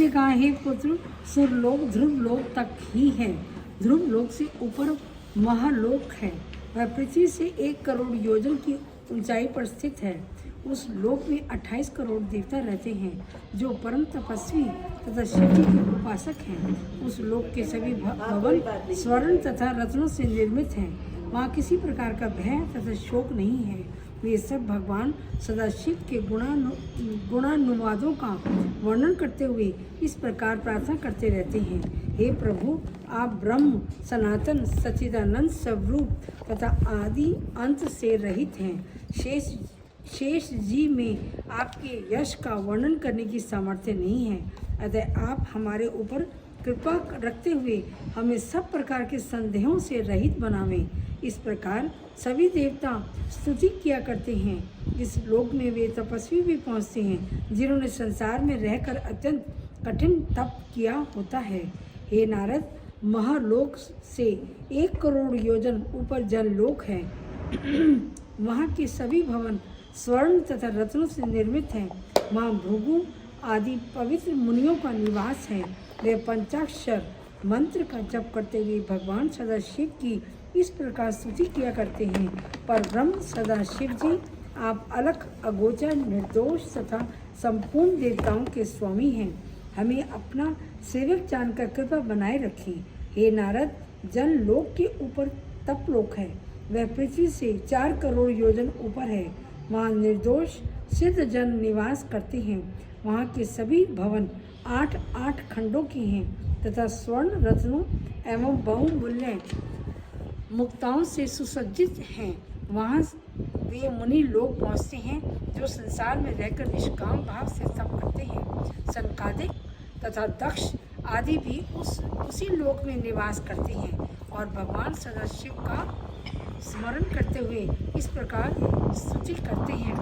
कहा, हे पुत्र, सुरलोक ध्रुव लोक तक ही है। ध्रुव लोक से ऊपर महालोक है। वह पृथ्वी से 1 करोड़ योजन की ऊंचाई पर स्थित है। उस लोक में 28 करोड़ देवता रहते हैं जो परम तपस्वी तथा शिव जी के उपासक हैं। उस लोक के सभी भवन स्वर्ण तथा रत्नों से निर्मित हैं। वहाँ किसी प्रकार का भय तथा शोक नहीं है। वे सब भगवान सदाशिव के गुणानुवादों का वर्णन करते हुए इस प्रकार प्रार्थना करते रहते हैं, हे प्रभु, आप ब्रह्म सनातन सच्चिदानंद स्वरूप तथा आदि अंत से रहित हैं। शेष जी में आपके यश का वर्णन करने की सामर्थ्य नहीं है। अतः आप हमारे ऊपर कृपा रखते हुए हमें सब प्रकार के संदेहों से रहित बनावें। इस प्रकार सभी देवता स्तुति किया करते हैं। इस लोक में वे तपस्वी भी पहुँचते हैं जिन्होंने संसार में रहकर अत्यंत कठिन तप किया होता है। हे नारद, महालोक से 1 करोड़ योजन ऊपर जल लोक है। वहाँ के सभी भवन स्वर्ण तथा रत्नों से निर्मित हैं। वहाँ भृगु आदि पवित्र मुनियों का निवास है। वे पंचाक्षर मंत्र का जप करते हुए भगवान सदाशिव की इस प्रकार स्तुति किया करते हैं, पर ब्रह्म सदाशिव जी, आप अलख अगोचर निर्दोष तथा संपूर्ण देवताओं के स्वामी हैं। हमें अपना सेवक जानकर कृपा बनाए रखें। हे नारद, जन लोक के ऊपर तपलोक है। वह पृथ्वी से 4 करोड़ योजन ऊपर है। वहाँ निर्दोष सिद्ध जन निवास करते हैं। वहाँ के सभी भवन 8-8 खंडों के हैं तथा स्वर्ण रत्नों एवं बहुमूल्य मुक्ताओं से सुसज्जित हैं। वहाँ वे मुनि लोग पहुँचते हैं जो संसार में रहकर निष्काम भाव से तप करते हैं। सनकादिक तथा दक्ष आदि भी उसी लोक में निवास करते हैं और भगवान सदाशिव का स्मरण करते हुए इस प्रकार स्तुति करते हैं,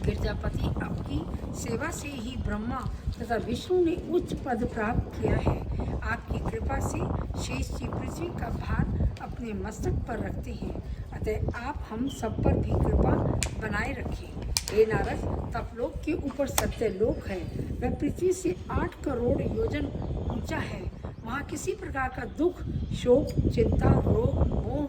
गिरजापति, आपकी सेवा से ही ब्रह्मा तथा विष्णु ने उच्च पद प्राप्त किया है। आपकी कृपा से शेष जी पृथ्वी का भार अपने मस्तक पर रखते हैं। अतः आप हम सब पर भी कृपा बनाए रखें। हे नारद, तपलोक के ऊपर सत्यलोक है। वह पृथ्वी से 8 करोड़ योजन ऊंचा है। वहाँ किसी प्रकार का दुख, शोक, चिंता, रोग, मोह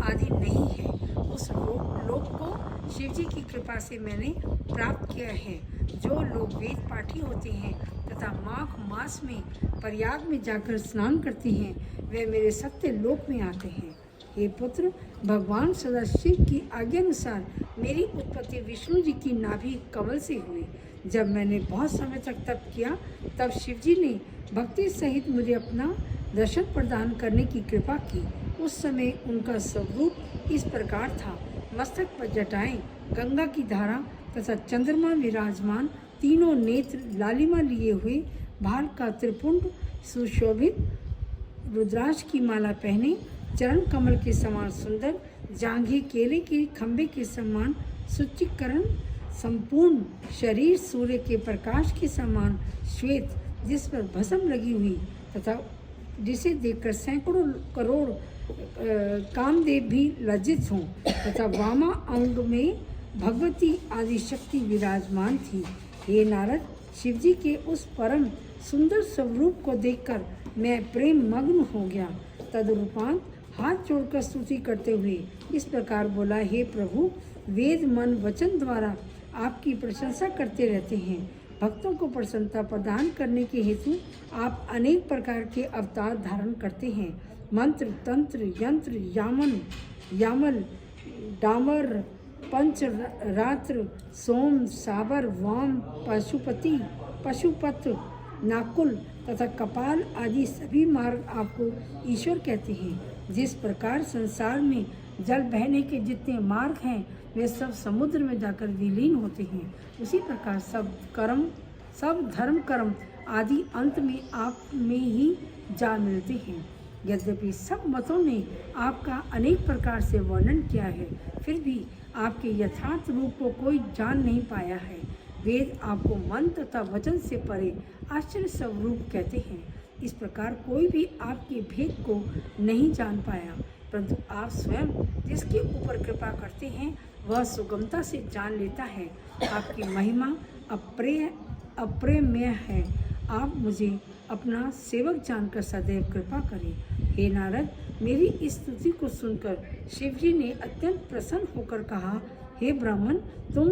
आदि नहीं है। उस लोक को शिव जी की कृपा से मैंने प्राप्त किया है। जो लोग वेद पाठी होते हैं तथा माघ मास में प्रयाग में जाकर स्नान करते हैं, वे मेरे सत्य लोक में आते हैं। हे पुत्र, भगवान सदाशिव की आज्ञानुसार मेरी उत्पत्ति विष्णु जी की नाभि कमल से हुई। जब मैंने बहुत समय तक तप किया, तब शिव जी ने भक्ति सहित मुझे अपना दर्शन प्रदान करने की कृपा की। उस समय उनका स्वरूप इस प्रकार था, मस्तक पर जटाएं, गंगा की धारा तथा चंद्रमा विराजमान, तीनों नेत्र लालिमा लिए हुए, भाल का त्रिपुंड सुशोभित, रुद्राक्ष की माला पहने, चरण कमल के समान सुंदर, जांघें केले के खंभे के समान सुचिकरण, संपूर्ण शरीर सूर्य के प्रकाश के समान श्वेत, जिस पर भस्म लगी हुई तथा जिसे देखकर सैकड़ों करोड़ कामदेव भी लज्जित हों, तथा वामा अंग में भगवती आदि शक्ति विराजमान थी। हे नारद, शिवजी के उस परम सुंदर स्वरूप को देखकर मैं प्रेम मग्न हो गया। तदुपरांत हाथ जोड़कर स्तुति करते हुए इस प्रकार बोला, हे प्रभु, वेद मन वचन द्वारा आपकी प्रशंसा करते रहते हैं। भक्तों को प्रसन्नता प्रदान करने के हेतु आप अनेक प्रकार के अवतार धारण करते हैं। मंत्र, तंत्र, यंत्र, यामल, डामर, पंचरात्र, सोम, साबर, वाम, पशुपत्र, नाकुल तथा कपाल आदि सभी मार्ग आपको ईश्वर कहते हैं। जिस प्रकार संसार में जल बहने के जितने मार्ग हैं, वे सब समुद्र में जाकर विलीन होते हैं, उसी प्रकार सब धर्म कर्म आदि अंत में आप में ही जा मिलते हैं। यद्यपि सब मतों ने आपका अनेक प्रकार से वर्णन किया है, फिर भी आपके यथार्थ रूप को कोई जान नहीं पाया है। वेद आपको मन तथा वचन से परे आश्चर्य स्वरूप कहते हैं। इस प्रकार कोई भी आपके भेद को नहीं जान पाया, परंतु आप स्वयं जिसके ऊपर कृपा करते हैं वह सुगमता से जान लेता है। आपकी महिमा अप्रेम्य है। आप मुझे अपना सेवक जानकर सदैव कृपा करें। हे नारद, मेरी इस स्तुति को सुनकर शिवजी ने अत्यंत प्रसन्न होकर कहा, हे ब्राह्मण, तुम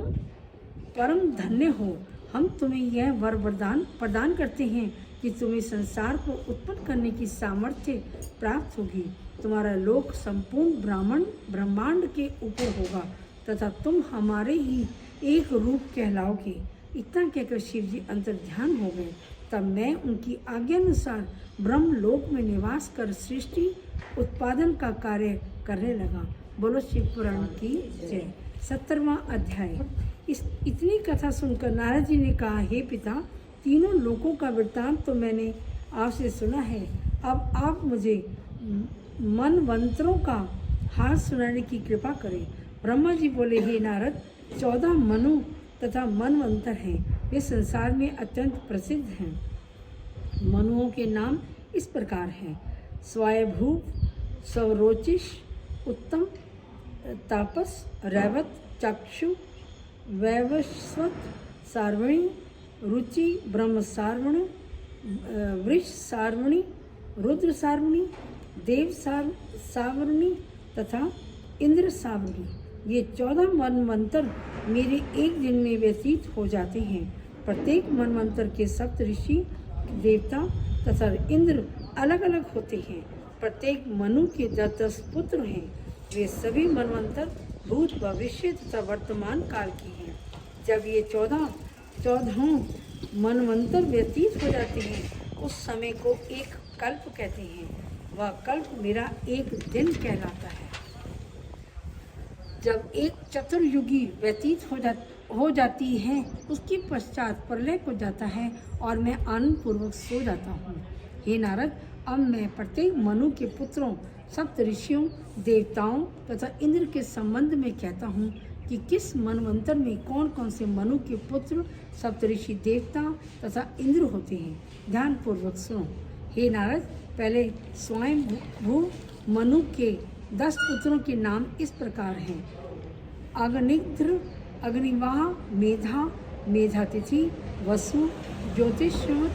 परम धन्य हो। हम तुम्हें यह वर वरदान प्रदान करते हैं कि तुम्हें संसार को उत्पन्न करने की सामर्थ्य प्राप्त होगी। तुम्हारा लोक संपूर्ण ब्रह्मांड के ऊपर होगा तथा तुम हमारे ही एक रूप कहलाओगे। इतना कहकर शिव जी अंतर्ध्यान हो गए। तब मैं उनकी आज्ञानुसार ब्रह्मलोक में निवास कर सृष्टि उत्पादन का कार्य करने लगा। बोलो शिव पुराण की जय। 70वां अध्याय। इतनी कथा सुनकर नारद जी ने कहा, हे पिता, तीनों लोकों का वृत्तांत तो मैंने आपसे सुना है। अब आप मुझे मनवंतरों का हाल सुनाने की कृपा करें। ब्रह्मा जी बोले, हे नारद, 14 मनु तथा मनवंतर हैं। वे संसार में अत्यंत प्रसिद्ध हैं। मनुओं के नाम इस प्रकार हैं: स्वायभू, सौरोचिष, उत्तम, तापस, रैवत, चक्षु, वैवस्वत, सार्वणी, रुचि, ब्रह्म सार्वण, वृष सार्वणी, रुद्र सार्वणी, देव सावर्णी तथा इंद्र सावर्णी। ये 14 मनवंतर मेरे एक दिन में व्यतीत हो जाते हैं। प्रत्येक मनवंतर के सप्त ऋषि, देवता तथा इंद्र अलग अलग होते हैं। प्रत्येक मनु के 10 पुत्र हैं। वे सभी मनवंतर भूत, भविष्य तथा वर्तमान काल की हैं। जब ये 14 मनवंतर व्यतीत हो जाते हैं, उस समय को एक कल्प कहते हैं। वह कल्प मेरा एक दिन कहलाता है। जब एक चतुर्युगी व्यतीत हो जाती है, उसके पश्चात प्रलय हो जाता है और मैं आनंद पूर्वक सो जाता हूँ। हे नारद, अब मैं प्रत्येक मनु के पुत्रों, सप्त ऋषियों, देवताओं तथा इंद्र के संबंध में कहता हूँ कि किस मनवंतर में कौन कौन से मनु के पुत्र, सप्तऋषि, देवता तथा इंद्र होते हैं। ध्यान पूर्वक सुनो। हे नारद, पहले स्वयं भू मनु के 10 पुत्रों के नाम इस प्रकार हैं: अग्निध्र, अग्निवाह, मेधा, मेधातिथि, वसु, ज्योतिष्मत,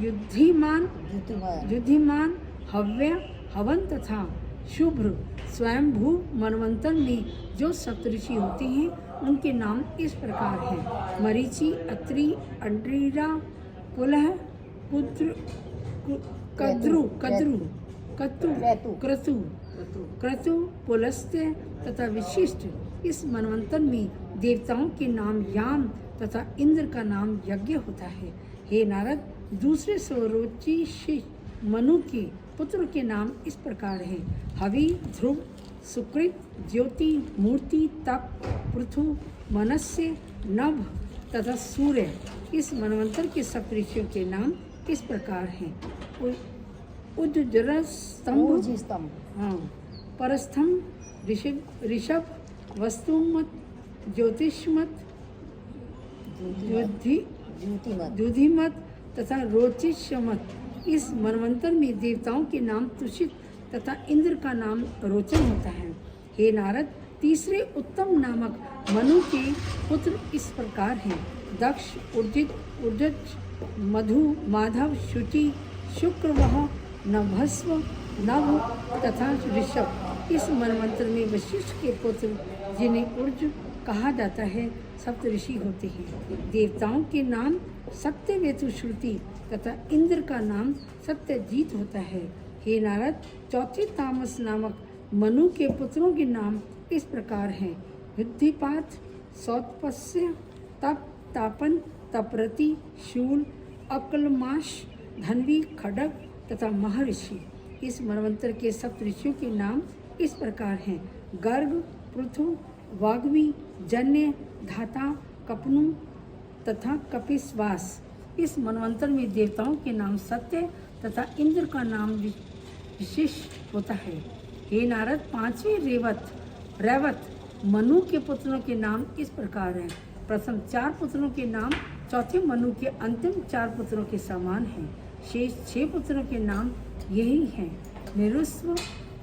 युद्धिमान, हव्य, हवन तथा शुभ्र। स्वयंभू मनवंतर में जो सप्तऋषि होते हैं, उनके नाम इस प्रकार हैं: मरीचि, अत्रि, अंड्रीरा, पुलह, क्रतु, पुलस्त्य तथा विशिष्ट। इस मनवंतर में देवताओं के नाम याम तथा इंद्र का नाम यज्ञ होता है। हे नारद, दूसरे सौरोचिष मनु के पुत्र के नाम इस प्रकार हैं: हवि, ध्रुव, सुकृत, ज्योति, मूर्ति, तप, पृथु, मनस्य, नभ तथा सूर्य। इस मनवंतर के सप्तऋषियों के नाम इस प्रकार हैं: ऊर्ध्वस्तंभ, परस्थम, ऋषभ, वस्तुमत, ज्योतिष्मत, द्युधिमत तथा रोचिष्यमत। इस मनवंतर में देवताओं के नाम तुषित तथा इंद्र का नाम रोचन होता है। हे नारद, तीसरे उत्तम नामक मनु के पुत्र इस प्रकार हैं: दक्ष, उर्जित, उर्जच, मधु, माधव, शुचि, शुक्रवह, नभस्व, नभ तथा ऋषभ। इस मनवंतर में वशिष्ठ के पुत्र, जिन्हें उर्ज कहा जाता है, सप्तऋषि होते हैं। देवताओं के नाम सत्यवेतु, श्रुति तथा इंद्र का नाम सत्यजीत होता है। हे नारद, चौथे तामस नामक मनु के पुत्रों के नाम इस प्रकार हैं: युद्धिपात, सौतपस्य, तप, तापन, तपरति, शूल, अक्लमाश, धन्वी, खड्ग तथा महर्षि। इस मनवंतर के सप्तऋषियों के नाम इस प्रकार हैं: गर्ग, पृथु, वाग्मी, जन्य, धाता, कपनु तथा कपिस्वास। इस मनवंतर में देवताओं के नाम सत्य तथा इंद्र का नाम विशेष होता है। हे नारद, पांचवें रैवत मनु के पुत्रों के नाम इस प्रकार हैं: प्रथम 4 पुत्रों के नाम चौथे मनु के अंतिम 4 पुत्रों के समान हैं। शेष 6 पुत्रों के नाम यही हैं: निरुस्व,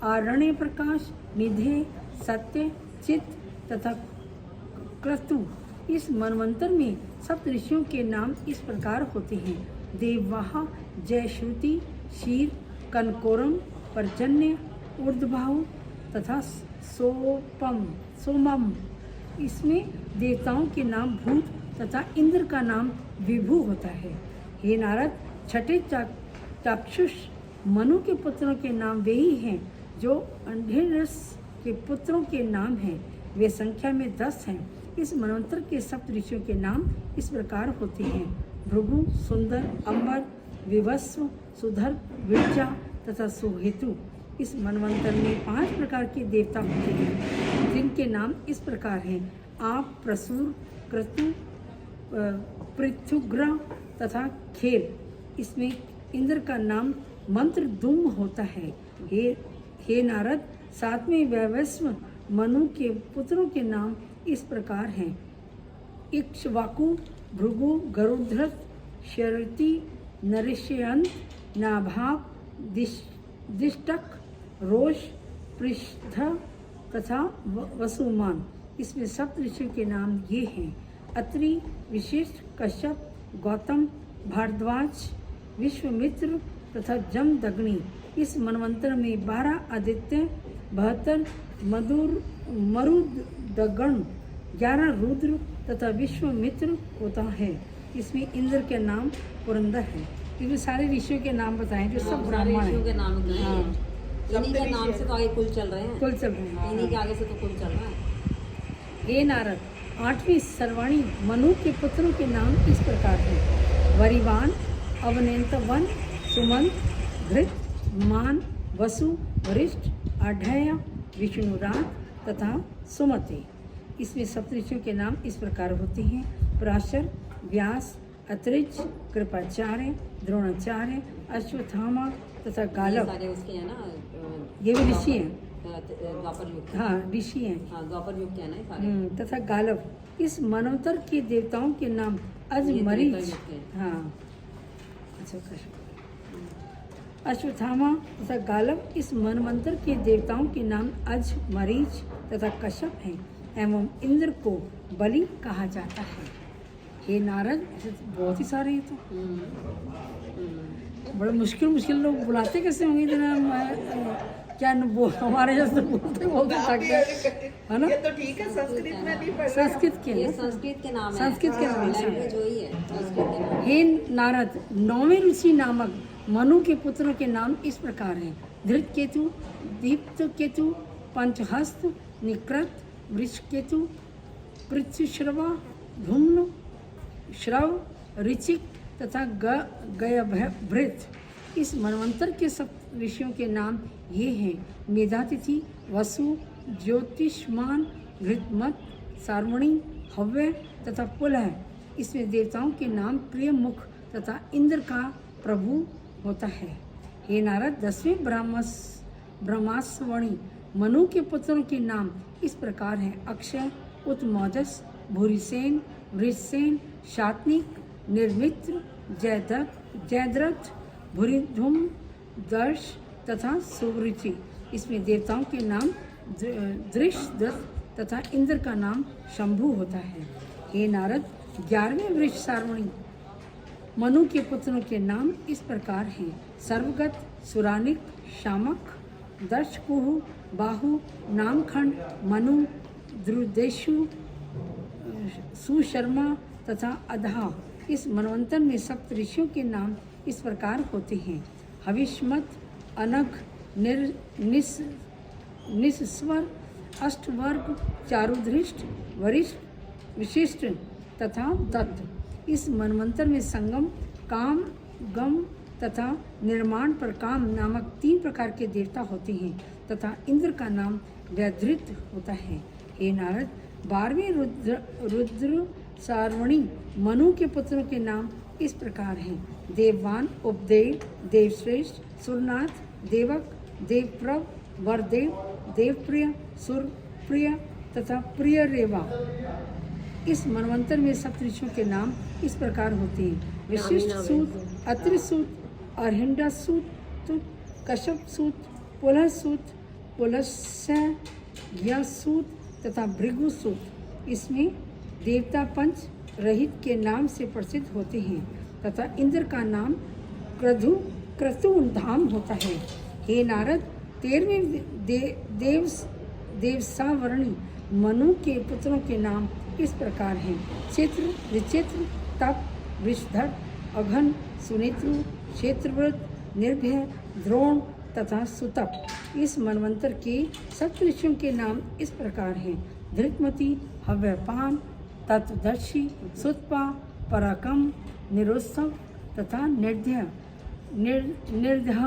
आरण्य प्रकाश, निधे, सत्य, चित तथा क्रतु। इस मनवंतर में सप्त ऋषियों के नाम इस प्रकार होते हैं: देववाह, जयश्रुति, क्षीर, कनकोरम, पर्जन्य, ऊर्ध्वबाहु तथा सोमम। इसमें देवताओं के नाम भूत तथा इंद्र का नाम विभु होता है। हे नारद, छठे चाक्षुष मनु के पुत्रों के नाम वे ही हैं जो अंधिरस के पुत्रों के नाम हैं। वे संख्या में 10 हैं। इस मनवंतर के सप्त ऋषियों के नाम इस प्रकार होते हैं: भृगु, सुंदर, अंबर, विवस्व, सुधर, विरजा तथा सुहेतु। इस मनवंतर में 5 प्रकार के देवता होते हैं जिनके नाम इस प्रकार हैं: आप, प्रसूर, क्रतु, पृथुग्र तथा खेल। इसमें इंद्र का नाम मंत्र दुम होता है। हे नारद, 7वें वैवस्व मनु के पुत्रों के नाम इस प्रकार हैं: इक्ष्वाकु, भृगु, गरुध्रत, शरति, नरिष्यंत, नाभाग, दिष्टक, रोष, पृष्ठ तथा वसुमान। इसमें सप्त ऋषियों के नाम ये हैं: अत्रि, विशिष्ट, कश्यप, गौतम, भारद्वाज, विश्वामित्र तथा जमदग्नि। इस मनवंतर में 12 आदित्य, 72 मरुदगण, 11 रुद्र तथा विश्वामित्र होता है। इसमें इंद्र के नाम पुरंदर है। इसमें सारे ऋषियों के नाम बताएं जो सब ब्राह्मण हैं। के नाम इन्हीं के नाम से तो आगे कुल चल रहे हैं। कुल चल रहे हैं, इन्हीं के आगे से तो कुल चल रहा है। हे नारद, 8वीं सर्वाणी मनु के पुत्रों के नाम इस प्रकार हैं: वरिवान, अवनेन्तवन, सुमंत, घृत, मान, वसु, वरिष्ठ, आढ्य, विष्णुरात तथा सुमति। इसमें सप्तऋषियों के नाम इस प्रकार होते हैं: पराशर, व्यास, अत्रिज, कृपाचार्य, द्रोणाचार्य, अश्वत्थामा तथा गालव। सारे उसके हैं ना, ये भी ऋषि हैं। द्वापर युग। हाँ, ऋषि हैं। हाँ, द्वापर युग के हैं ना ये सारे। तथा गालव। इस मनवंतर के देवताओं के नाम अज, मरीच, हाँ, अच्छा, अश्वत्थामा तथा गालव। इस मनवंतर के देवताओं के नाम अज, मरीच तथा कश्यप हैं एवं इंद्र को बलि कहा जाता है। हे नारद, बहुत ही सारे हैं तो बड़े मुश्किल लोग बुलाते कैसे होंगे इतना। क्या हमारे जैसे बोलते थक गए, है ना। ये तो ठीक है, संस्कृत में नहीं पढ़ संस्कृत के ये संस्कृत के नाम है। संस्कृत के नाम है। लैंग्वेज वही है, संस्कृत के नाम। हे नारद, 9वें ऋषि नामक मनु के पुत्रों के नाम इस प्रकार हैं: धृतकेतु, दीप्तकेतु, पंचहस्त, निकृत, वृषकेतु, पृथ्वीश्रवा, धूम्न, श्रव, ऋचिक तथा गयभृत। इस मनवंतर के सब ऋषियों के नाम ये हैं: मेधातिथि, वसु, ज्योतिष्मान, घृतमत, सार्वणी, हव्य तथा पुलह। इसमें देवताओं के नाम प्रियमुख तथा इंद्र का प्रभु होता है। हे नारद, 10वें ब्रह्मास्वणी मनु के पुत्रों के नाम इस प्रकार हैं: अक्षय, उत्मौजस, भूरिसेन, वृषसेन, शातनिक, निर्मित्र, जयद्रथ, भूरिधुम, दर्श तथा सुरुचि। इसमें देवताओं के नाम दृष्टदत्त तथा इंद्र का नाम शंभु होता है। हे नारद, 11वें वृष सारवणी मनु के पुत्रों के नाम इस प्रकार हैं: सर्वगत, सुरानिक, शामक, दर्शकुहु, बाहु, नामखंड, मनु, द्रुदेशु, सुशर्मा तथा अधा। इस मनवंतर में सप्त ऋषियों के नाम इस प्रकार होते हैं: हविष्मत, अनघ, निस्वर, अष्टवर्ग, चारुधृष्ट, वरिष्ठ, विशिष्ट तथा दत्त। इस मनवंतर में संगम, काम, गम तथा निर्माण पर काम नामक 3 प्रकार के देवता होते हैं तथा इंद्र का नाम वैधृत होता है। हे नारद, 12वें रुद्र सारवणी मनु के पुत्रों के नाम इस प्रकार हैं: देववान, उपदेव, देवश्रेष्ठ, सुरनाथ, देवक, देवप्रभ, वरदेव, देवप्रिय, सुरप्रिय तथा प्रिय रेवा। इस मनवंतर में सप्तऋषियों के नाम इस प्रकार होते हैं: विशिष्ट सूत, अत्रि सूत, अरहिंडा सूत, कश्यप सूत, पुलह सूत, पुलस्य सूत तथा भृगु सूत। इसमें देवता पंच रहित के नाम से प्रसिद्ध होते हैं तथा इंद्र का नाम क्रतुधाम होता है। हे नारद, 13वें देवसावर्णी मनु के पुत्रों के नाम इस प्रकार हैं: चित्र, विचित्र, तप, वृषधर, अघन, सुनेत्रु, क्षेत्रव्रत, निर्भय, द्रोण तथा सुतप। इस मनवंतर के सप्तऋषियों के नाम इस प्रकार हैं: धृतमति, हव्यपान, तत्वदर्शी, सुतपा, पराकम, निरुत्सव तथा निर्दह।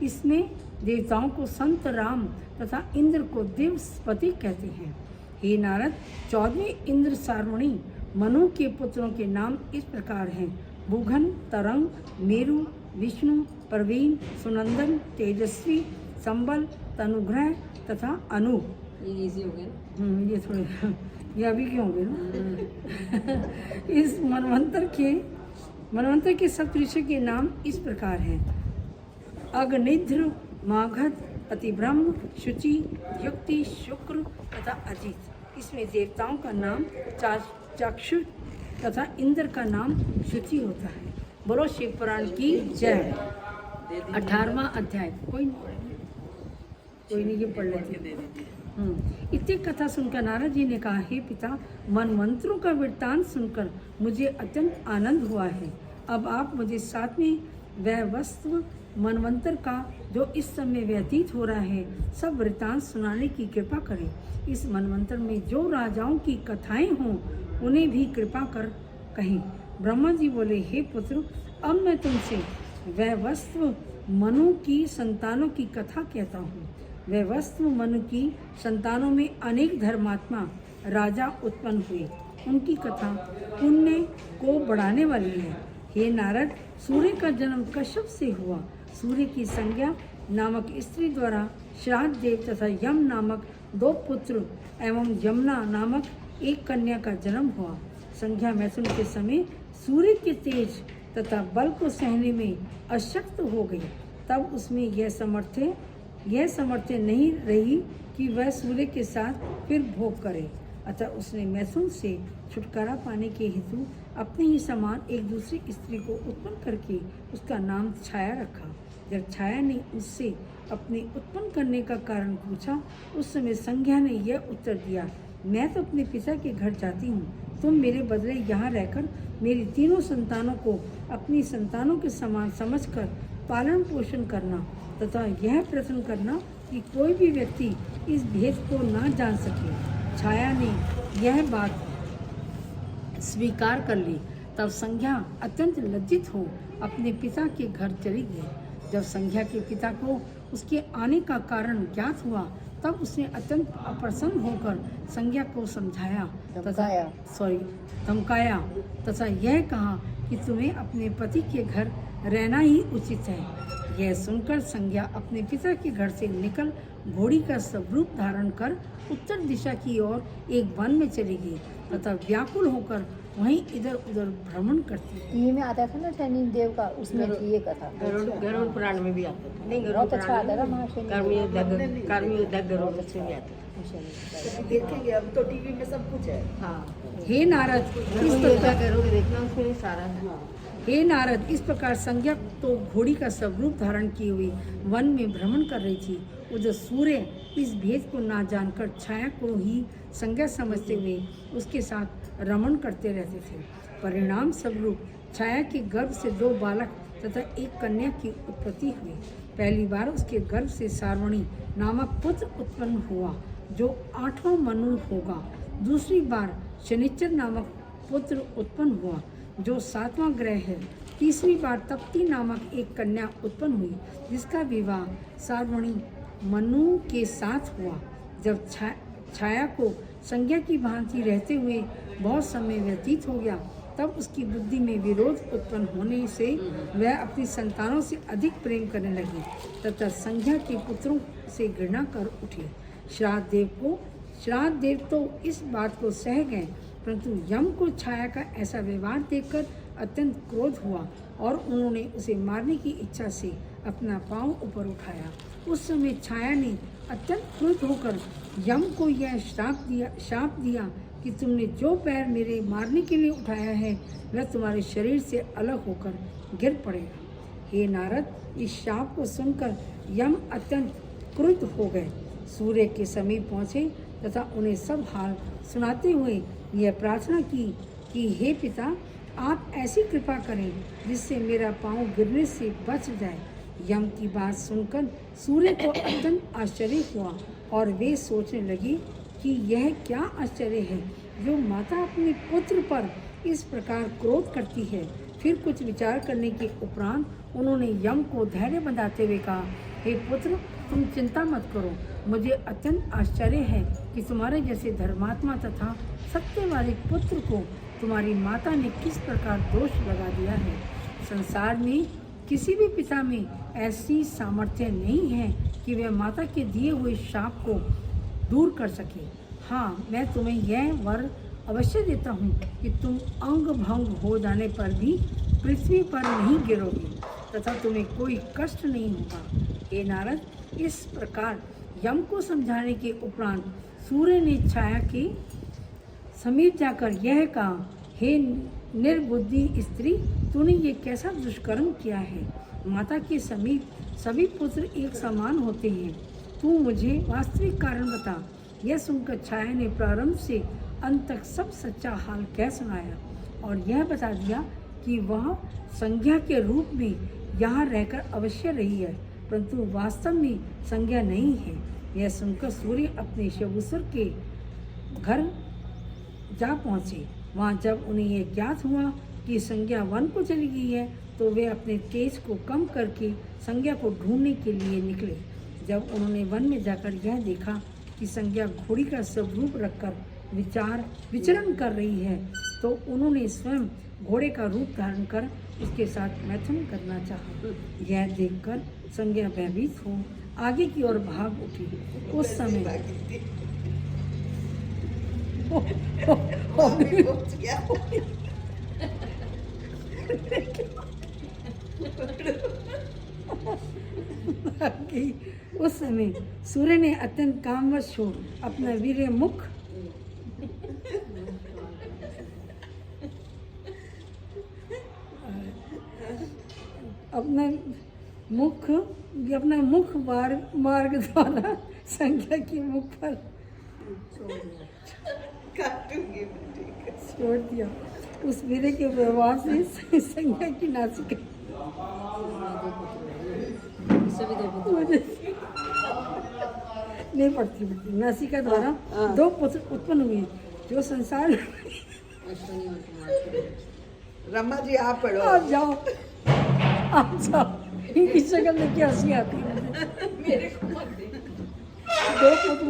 इसमें देवताओं को संत राम तथा इंद्र को देवपति कहते हैं। हे नारद, 14वें इंद्र सार्वणी मनु के पुत्रों के नाम इस प्रकार हैं: बुघन, तरंग, मेरु, विष्णु, प्रवीण, सुनंदन, तेजस्वी, संबल, तनुग्रह तथा अनु। ये इजी हो गया ना? ये थोड़े ये अभी क्यों होंगे ना। इस मनवंतर के सप्तऋषि के नाम इस प्रकार हैं: अग्निध्र, मागध, अतिब्रह्म, शुचि, युक्ति, शुक्र तथा अजित। इसमें देवताओं का नाम चक्षु तथा इंद्र का नाम शुचि होता है। बोलो शिव पुराण की जय। 18वां अध्याय। कोई नहीं, ये पढ़ लेते। इतनी कथा सुनकर नारद जी ने कहा, हे पिता, मनमंत्रों का वृत्तांत सुनकर मुझे अत्यंत आनंद हुआ है। अब आप मुझे 7वें वैवस्व मनवंतर का जो इस समय व्यतीत हो रहा है सब वृत्तांत सुनाने की कृपा करें। इस मनवंतर में जो राजाओं की कथाएं हों उन्हें भी कृपा कर कहें। ब्रह्मा जी बोले, हे पुत्र, अब मैं तुमसे वैवस्व मनु की संतानों की कथा कहता हूँ। वैवस्व मनु की संतानों में अनेक धर्मात्मा राजा उत्पन्न हुए। उनकी कथा पुण्य को बढ़ाने वाली है। हे नारद, सूर्य का जन्म कश्यप से हुआ। सूर्य की संज्ञा नामक स्त्री द्वारा श्राद्ध देव तथा यम नामक 2 पुत्र एवं यमुना नामक एक कन्या का जन्म हुआ। संज्ञा मैथुन के समय सूर्य के तेज तथा बल को सहने में अशक्त हो गई। तब उसमें यह सामर्थ्य नहीं रही कि वह सूर्य के साथ फिर भोग करे। अतः उसने मैथुन से छुटकारा पाने के हेतु अपने ही समान एक दूसरी स्त्री को उत्पन्न करके उसका नाम छाया रखा। जब छाया ने उससे अपने उत्पन्न करने का कारण पूछा, उस समय संज्ञा ने यह उत्तर दिया, मैं तो अपने पिता के घर जाती हूँ। तुम मेरे बदले यहाँ रहकर मेरी तीनों संतानों को अपनी संतानों के समान समझकर पालन पोषण करना तथा यह प्रयत्न करना कि कोई भी व्यक्ति इस भेद को ना जान सके। छाया ने यह बात स्वीकार कर ली। तब संज्ञा अत्यंत लज्जित हो अपने पिता के घर चली गई। जब संज्ञा के पिता को उसके आने का कारण ज्ञात हुआ तब उसने अत्यंत अप्रसन्न होकर संज्ञा को धमकाया तथा यह कहा कि तुम्हें अपने पति के घर रहना ही उचित है। यह सुनकर संज्ञा अपने पिता के घर से निकल घोड़ी का स्वरूप धारण कर उत्तर दिशा की ओर एक वन में चली गई तथा व्याकुल होकर वहीं इधर उधर भ्रमण करती। टीवी में आता था ना शनि देव का, उसमें थी ये कथा। गरुड़ पुराण में भी आता था। नहीं, बहुत अच्छा आता था महाशनि। कर्मयोद्धक गरुड़ में भी आता था। देखेंगे, अब तो टीवी में सब कुछ है। हाँ, हे नारद, गरुड़ देखना, उसमें सारा था। हे नारद, इस प्रकार संज्ञा तो घोड़ी का स्वरूप धारण की हुई वन में भ्रमण कर रही थी। उधर सूर्य इस भेद को ना जानकर छाया को ही संज्ञा समझते हुए उसके साथ रमण करते रहते थे। परिणाम स्वरूप छाया के गर्भ से 2 बालक तथा एक कन्या की उत्पत्ति हुई। पहली बार उसके गर्भ से सार्वणी नामक पुत्र उत्पन्न हुआ जो 8वां मनु होगा। दूसरी बार शनिचर नामक पुत्र उत्पन्न हुआ जो 7वां ग्रह है। तीसरी बार तप्ती नामक एक कन्या उत्पन्न हुई जिसका विवाह सार्वणी मनु के साथ हुआ। जब छाया को संज्ञा की भांति रहते हुए बहुत समय व्यतीत हो गया तब उसकी बुद्धि में विरोध उत्पन्न होने से वह अपनी संतानों से अधिक प्रेम करने लगी तथा संज्ञा के पुत्रों से घृणा कर उठी। श्राद्ध देव तो इस बात को सह गए, परंतु यम को छाया का ऐसा व्यवहार देखकर अत्यंत क्रोध हुआ और उन्होंने उसे मारने की इच्छा से अपना पांव ऊपर उठाया। उस समय छाया ने अत्यंत क्रोध होकर यम को यह श्राप दिया कि तुमने जो पैर मेरे मारने के लिए उठाया है वह तुम्हारे शरीर से अलग होकर गिर पड़ेगा। हे नारद, इस शाप को सुनकर यम अत्यंत क्रुद्ध हो गए। सूर्य के समीप पहुँचे तथा उन्हें सब हाल सुनाते हुए यह प्रार्थना की कि हे पिता, आप ऐसी कृपा करें जिससे मेरा पाँव गिरने से बच जाए। यम की बात सुनकर सूर्य को अत्यंत आश्चर्य हुआ और वे सोचने लगी कि यह क्या आश्चर्य है जो माता अपने पुत्र पर इस प्रकार क्रोध करती है। फिर कुछ विचार करने के उपरांत उन्होंने यम को धैर्य बंधाते हुए कहा, हे पुत्र, तुम चिंता मत करो। मुझे अत्यंत आश्चर्य है कि तुम्हारे जैसे धर्मात्मा तथा सत्यवादी पुत्र को तुम्हारी माता ने किस प्रकार दोष लगा दिया है। संसार में किसी भी पिता में ऐसी सामर्थ्य नहीं है कि वह माता के दिए हुए शाप को दूर कर सके। हाँ, मैं तुम्हें यह वर अवश्य देता हूँ कि तुम अंग भंग हो जाने पर भी पृथ्वी पर नहीं गिरोगे तथा तुम्हें कोई कष्ट नहीं होगा। हे नारद, इस प्रकार यम को समझाने के उपरांत सूर्य ने छाया के समीप जाकर यह कहा, हे निर्बुद्धि स्त्री, तूने ये कैसा दुष्कर्म किया है। माता के समीप सभी पुत्र एक समान होते हैं। तू मुझे वास्तविक कारण बता। यह सुनकर छाया ने प्रारंभ से अंत तक सब सच्चा हाल कह सुनाया और यह बता दिया कि वह संज्ञा के रूप में यहाँ रहकर अवश्य रही है, परंतु वास्तव में संज्ञा नहीं है। यह सुनकर सूर्य अपने शवुसुर के घर जा पहुँचे। वहाँ जब उन्हें यह ज्ञात हुआ कि संज्ञा वन को चली गई है तो वे अपने तेज को कम करके संज्ञा को ढूंढने के लिए निकले। जब उन्होंने वन में जाकर यह देखा कि संज्ञा घोड़ी का स्वरूप रखकर विचरण कर रही है तो उन्होंने स्वयं घोड़े का रूप धारण कर उसके साथ मैथुन करना चाहा। यह देखकर संज्ञा भयभीत हो आगे की ओर भाग उठी। उस समय उस समय सूर्य ने अत्यंत कामवश हो अपना वीर्य मुख अपना मुख मार्ग द्वारा संज्ञा के मुख पर छोड़ दिया। उस वीर्य के व्यवहार से संज्ञा की नासिका नहीं पड़ती नासिका द्वारा दो पुत्र उत्पन्न हुए जो संसार। रमा जी आप पढ़ो। आप जाओ, आप जाओ, इनकी शक्ल देखिए हंसी आती है। दो पुत्र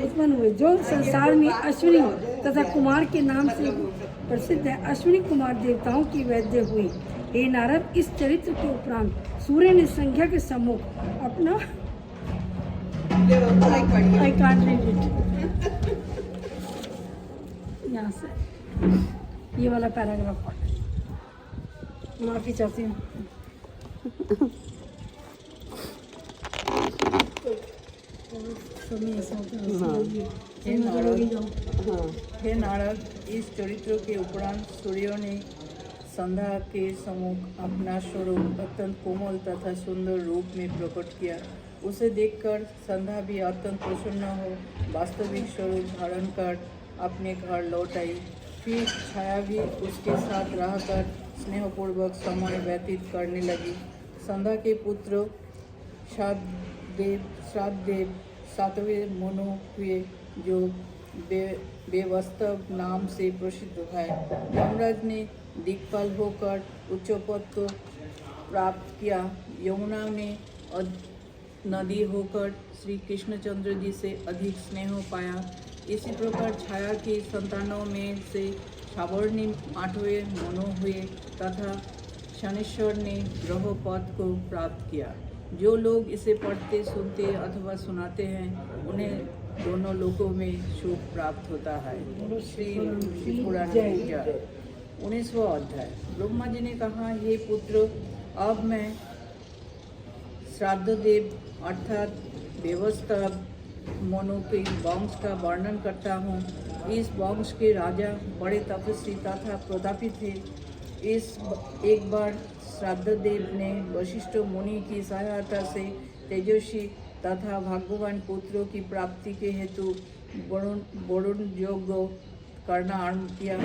उत्पन्न हुए जो संसार में अश्विनी तथा कुमार के नाम से प्रसिद्ध है। अश्विनी कुमार देवताओं की वैद्य हुई। हे नारद, इस चरित्र के उपरांत सूर्य ने संज्ञा के सम्मुख अपना I can't read it। यहाँ से ये वाला पैराग्राफ पढ़, माफी चाहती हूँ। हे नारद, इस चरित्र के उपरांत सूर्य ने संध्या के सम्मुख अपना स्वरूप अत्यंत कोमल तथा सुंदर रूप में प्रकट किया। उसे देखकर संध्या भी अत्यंत प्रसन्न हो वास्तविक स्वरूप धारण कर अपने घर लौट आई। फिर छाया भी उसके साथ रहकर स्नेहपूर्वक समय व्यतीत करने लगी। संध्या के पुत्र श्राद्धदेव सातवें मनु हुए जो बेवस्तव नाम से प्रसिद्ध है। यमराज ने दिक्पाल होकर उच्च पद को प्राप्त किया। यमुना ने नदी होकर श्री कृष्णचंद्र जी से अधिक स्नेह पाया। इसी प्रकार छाया की संतानों में से सावर्णी 8वें मनु हुए तथा शनेश्वर ने ग्रह पद को प्राप्त किया। जो लोग इसे पढ़ते सुनते अथवा सुनाते हैं उन्हें दोनों लोकों में सुख प्राप्त होता है। श्री पुराण 19वां अध्याय। ब्रह्मा जी ने कहा, हे पुत्र, अब मैं श्राद्धदेव अर्थात बेवस्ता मनु के वंश का वर्णन करता हूँ। इस वंश के राजा बड़े तपस्वी तथा प्रतापी थे। एक बार श्राद्धदेव ने वशिष्ठ मुनि की सहायता से तेजस्वी तथा भाग्यवान पुत्रों की प्राप्ति के हेतु वरुण यज्ञ करना आरंभ किया।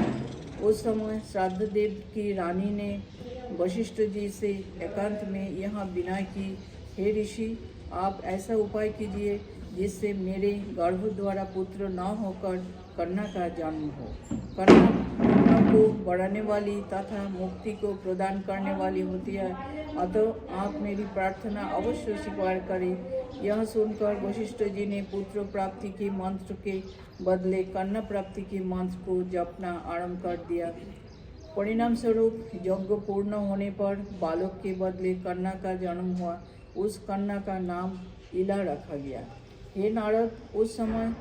उस समय श्राद्धदेव की रानी ने वशिष्ठ जी से एकांत में यह विनय की, हे ऋषि, आप ऐसा उपाय कीजिए जिससे मेरे गर्भ द्वारा पुत्र न होकर कन्या का जन्म हो। कन्या पुण्य को बढ़ाने वाली तथा मुक्ति को प्रदान करने वाली होती है, अतः आप मेरी प्रार्थना अवश्य स्वीकार करें। यह सुनकर वशिष्ठ जी ने पुत्र प्राप्ति के मंत्र के बदले कन्या प्राप्ति के मंत्र को जपना आरंभ कर दिया। परिणाम स्वरूप यज्ञ पूर्ण होने पर बालक के बदले कन्या का जन्म हुआ। उस कन्या का नाम इला रखा गया। हे नारद, उस समय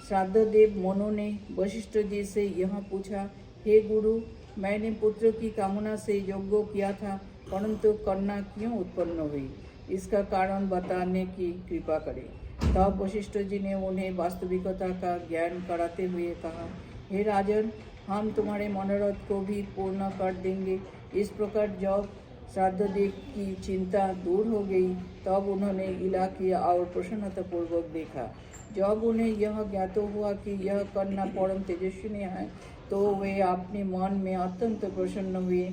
श्राद्धदेव मनु ने वशिष्ठ जी से यह पूछा, हे गुरु, मैंने पुत्र की कामना से यज्ञ किया था, परंतु कन्या क्यों उत्पन्न हुई? इसका कारण बताने की कृपा करें। तब वशिष्ठ जी ने उन्हें वास्तविकता का ज्ञान कराते हुए कहा, हे राजन, हम तुम्हारे मनोरथ को भी पूर्ण कर देंगे। इस प्रकार जब श्राद्धदेव की चिंता दूर हो गई, तब उन्होंने इला किया और प्रसन्नतापूर्वक देखा। जब उन्हें यह ज्ञात हुआ कि यह कन्या परम तेजस्विनी है, तो वे अपने मन में अत्यंत प्रसन्न हुए।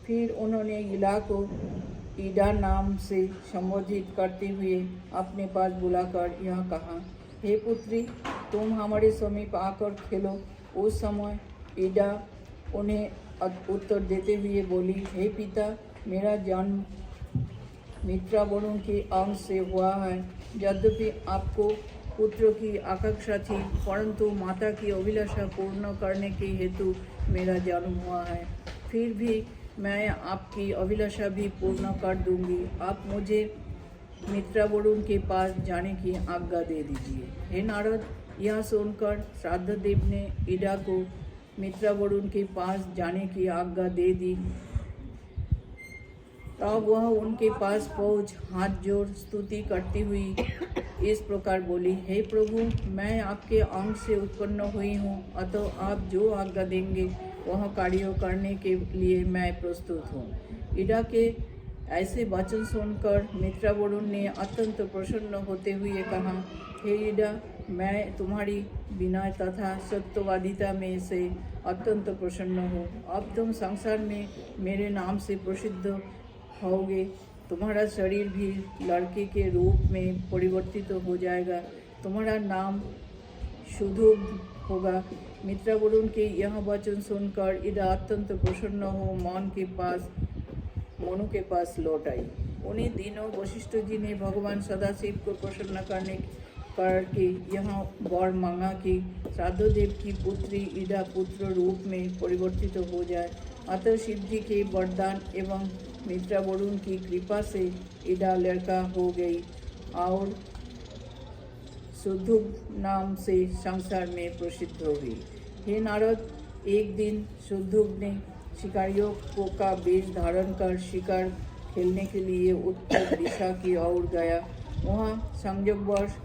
फिर उन्होंने इला को ईडा नाम से संबोधित करते हुए अपने पास बुलाकर यह कहा, हे पुत्री, तुम हमारे समीप आकर खेलो। उस समय ईडा उन्हें उत्तर देते हुए बोली, हे पिता, मेरा जन्म मित्रा वरुण के अंश से हुआ है। यद्यपि आपको पुत्र की आकांक्षा थी, परंतु माता की अभिलाषा पूर्ण करने के हेतु मेरा जन्म हुआ है। फिर भी मैं आपकी अभिलाषा भी पूर्ण कर दूंगी। आप मुझे मित्रा वरुण के पास जाने की आज्ञा दे दीजिए। हे नारद, यह सुनकर श्राद्धदेव ने ईडा को मित्रा वरुण के पास जाने की आज्ञा दे दी। तब वह उनके पास पहुंच हाथ जोड़ स्तुति करती हुई इस प्रकार बोली, हे प्रभु, मैं आपके अंग से उत्पन्न हुई हूँ, अतः आप जो आज्ञा देंगे वह कार्य करने के लिए मैं प्रस्तुत हूँ। ईडा के ऐसे वचन सुनकर मित्रा वरुण ने अत्यंत प्रसन्न होते हुए कहा, हे ईडा, मैं तुम्हारी विनय तथा सत्यवादिता में से अत्यंत प्रसन्न हूँ। अब तुम संसार में मेरे नाम से प्रसिद्ध होगे। तुम्हारा शरीर भी लड़के के रूप में परिवर्तित हो जाएगा। तुम्हारा नाम शुद्धुग होगा। मित्रा वरुण के यह वचन सुनकर ईडा अत्यंत प्रसन्न हो मनु के पास लौट आई। उन्हीं दिनों वशिष्ठ जी ने भगवान सदाशिव को प्रसन्न करके यह वर मांगा कि श्राद्धदेव की पुत्री ईडा पुत्र रूप में परिवर्तित हो जाए। अतः शिव जी के वरदान एवं मित्रा वरुण की कृपा से ईडा लड़का हो गई और शुद्धुग नाम से संसार में प्रसिद्ध हुई। हे नारद, एक दिन शुद्धुग ने शिकारियों का वेश धारण कर शिकार खेलने के लिए उत्तर दिशा की ओर गया। वहाँ संयोगवश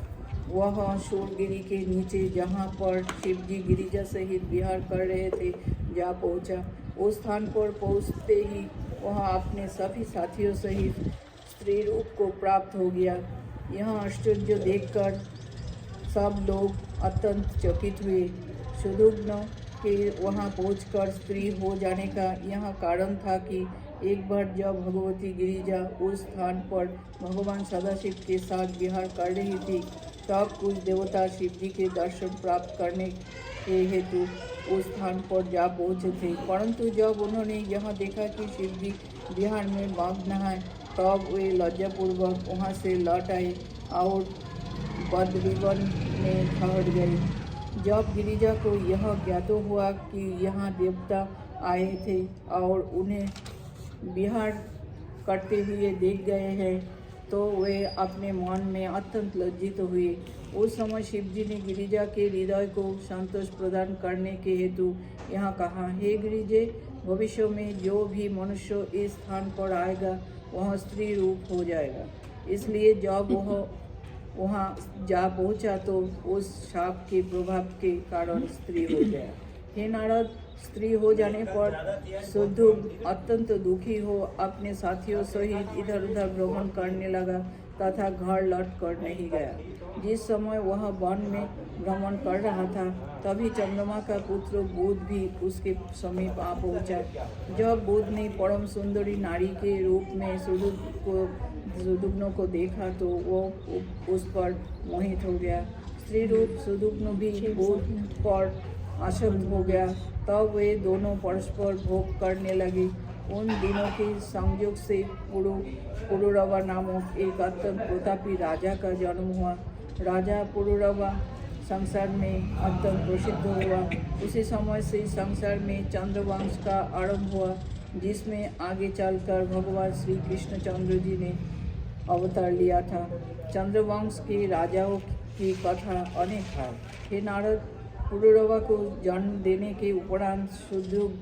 वह सूर्यगिरी के नीचे, जहाँ पर शिवजी गिरिजा सहित विहार कर रहे थे, जा पहुँचा। उस स्थान पर पहुँचते ही वह अपने सभी साथियों सहित स्त्री रूप को प्राप्त हो गया। यह आश्चर्य देखकर सब लोग अत्यंत चकित हुए। शुद्धुघ्न के वहाँ पहुंचकर स्त्री हो जाने का यह कारण था कि एक बार जब भगवती गिरिजा उस स्थान पर भगवान सदाशिव के साथ विहार कर रही थी, तब कुछ देवता शिवजी के दर्शन प्राप्त करने के हेतु उस स्थान पर जा पहुँचे थे। परंतु जब उन्होंने यह देखा कि शिवजी विहार में मग्न हैं, तब वे लज्जापूर्वक वहाँ से लौट आए और बद्रीवन में ठहर गए। जब गिरिजा को यह ज्ञात हुआ कि यहाँ देवता आए थे और उन्हें विहार करते हुए देख गए हैं, तो वे अपने मन में अत्यंत लज्जित हुए। उस समय शिवजी ने गिरिजा के हृदय को संतोष प्रदान करने के हेतु यहाँ कहा, हे गिरिजे, भविष्य में जो भी मनुष्य इस स्थान पर आएगा वह स्त्री रूप हो जाएगा। इसलिए जब वह वहाँ जा पहुँचा तो उस शाप के प्रभाव के कारण स्त्री हो गया। हे नारद, स्त्री हो जाने पर सुदुप अत्यंत दुखी हो अपने साथियों सहित इधर उधर भ्रमण करने लगा तथा घर लौट कर नहीं गया। जिस समय वह वन में भ्रमण कर रहा था तभी चंद्रमा का पुत्र बुध भी उसके समीप आ पहुंचा। जब बुध ने परम सुंदरी नारी के रूप में सुदुप्न को देखा तो वो उस पर मोहित हो गया। स्त्री रूप सुदुप्न भी बुध पर आसक्त हो गया। तब वे दोनों परस्पर भोग करने लगे। उन दिनों के संयोग से पुरुरवा नामक एक अत्यंत प्रतापी राजा का जन्म हुआ। राजा पुरुरवा संसार में अत्यंत प्रसिद्ध हुआ। उसी समय से संसार में चंद्रवंश का आरंभ हुआ, जिसमें आगे चलकर भगवान श्री कृष्णचंद्र जी ने अवतार लिया था। चंद्रवंश के राजाओं की कथा अनेक है। हे नारद, पुरुरवा को जन्म देने के उपरांत सुदुप